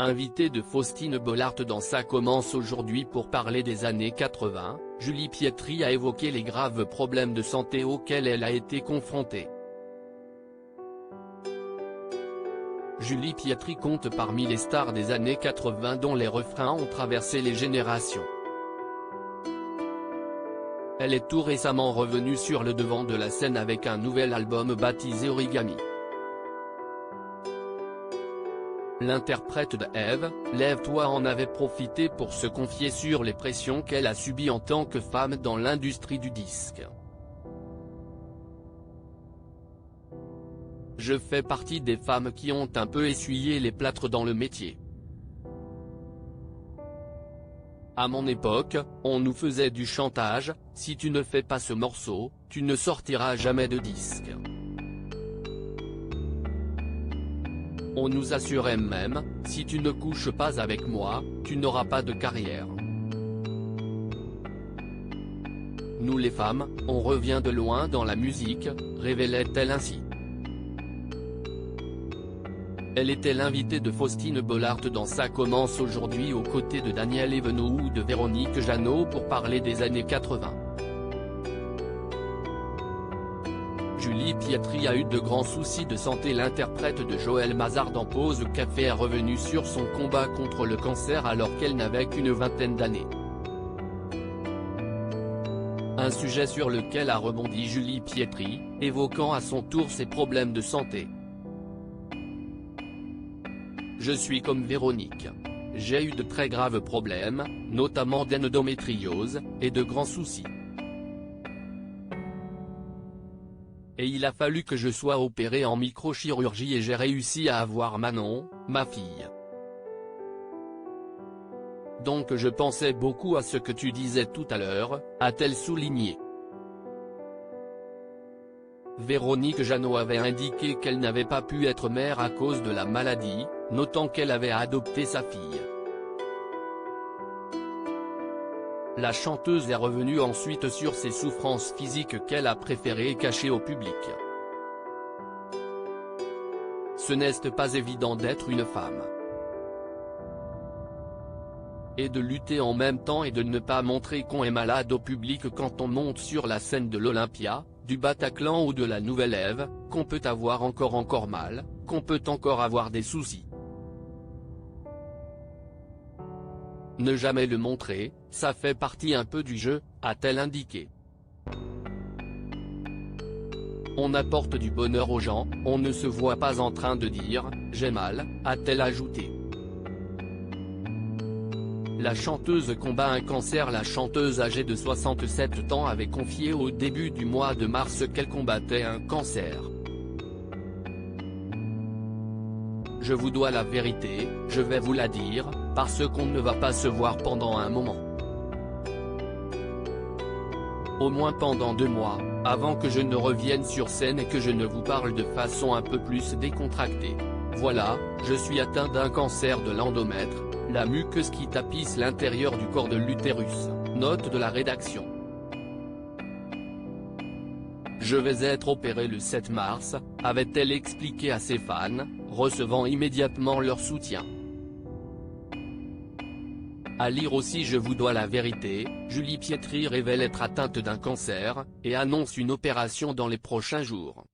Invitée de Faustine Bollaert dans Ça commence aujourd'hui pour parler des années 80, Julie Pietri a évoqué les graves problèmes de santé auxquels elle a été confrontée. Julie Pietri compte parmi les stars des années 80 dont les refrains ont traversé les générations. Elle est tout récemment revenue sur le devant de la scène avec un nouvel album baptisé Origami. L'interprète de Ève, Lève-toi en avait profité pour se confier sur les pressions qu'elle a subies en tant que femme dans l'industrie du disque. Je fais partie des femmes qui ont un peu essuyé les plâtres dans le métier. À mon époque, on nous faisait du chantage, si tu ne fais pas ce morceau, tu ne sortiras jamais de disque. On nous assurait même, si tu ne couches pas avec moi, tu n'auras pas de carrière. Nous les femmes, on revient de loin dans la musique, révélait-elle ainsi. Elle était l'invitée de Faustine Bollaert dans Ça commence aujourd'hui aux côtés de Daniel Evenou ou de Véronique Jeannot pour parler des années 80. Julie Pietri a eu de grands soucis de santé. L'interprète de Joël Mazar dans Pause Café est revenue sur son combat contre le cancer alors qu'elle n'avait qu'une vingtaine d'années. Un sujet sur lequel a rebondi Julie Pietri, évoquant à son tour ses problèmes de santé. Je suis comme Véronique. J'ai eu de très graves problèmes, notamment d'endométriose, et de grands soucis. Et il a fallu que je sois opérée en microchirurgie et j'ai réussi à avoir Manon, ma fille. Donc je pensais beaucoup à ce que tu disais tout à l'heure, a-t-elle souligné. Véronique Jeannot avait indiqué qu'elle n'avait pas pu être mère à cause de la maladie, notant qu'elle avait adopté sa fille. La chanteuse est revenue ensuite sur ses souffrances physiques qu'elle a préféré cacher au public. Ce n'est pas évident d'être une femme. Et de lutter en même temps et de ne pas montrer qu'on est malade au public quand on monte sur la scène de l'Olympia, du Bataclan ou de la Nouvelle Ève, qu'on peut avoir encore mal, qu'on peut encore avoir des soucis. Ne jamais le montrer, ça fait partie un peu du jeu, a-t-elle indiqué. On apporte du bonheur aux gens, on ne se voit pas en train de dire « j'ai mal », a-t-elle ajouté. La chanteuse combat un cancer. La chanteuse âgée de 67 ans avait confié au début du mois de mars qu'elle combattait un cancer. Je vous dois la vérité, je vais vous la dire, parce qu'on ne va pas se voir pendant un moment. Au moins pendant 2 mois, avant que je ne revienne sur scène et que je ne vous parle de façon un peu plus décontractée. Voilà, je suis atteint d'un cancer de l'endomètre, la muqueuse qui tapisse l'intérieur du corps de l'utérus, note de la rédaction. Je vais être opérée le 7 mars, avait-elle expliqué à ses fans, recevant immédiatement leur soutien. À lire aussi Je vous dois la vérité, Julie Pietri révèle être atteinte d'un cancer, et annonce une opération dans les prochains jours.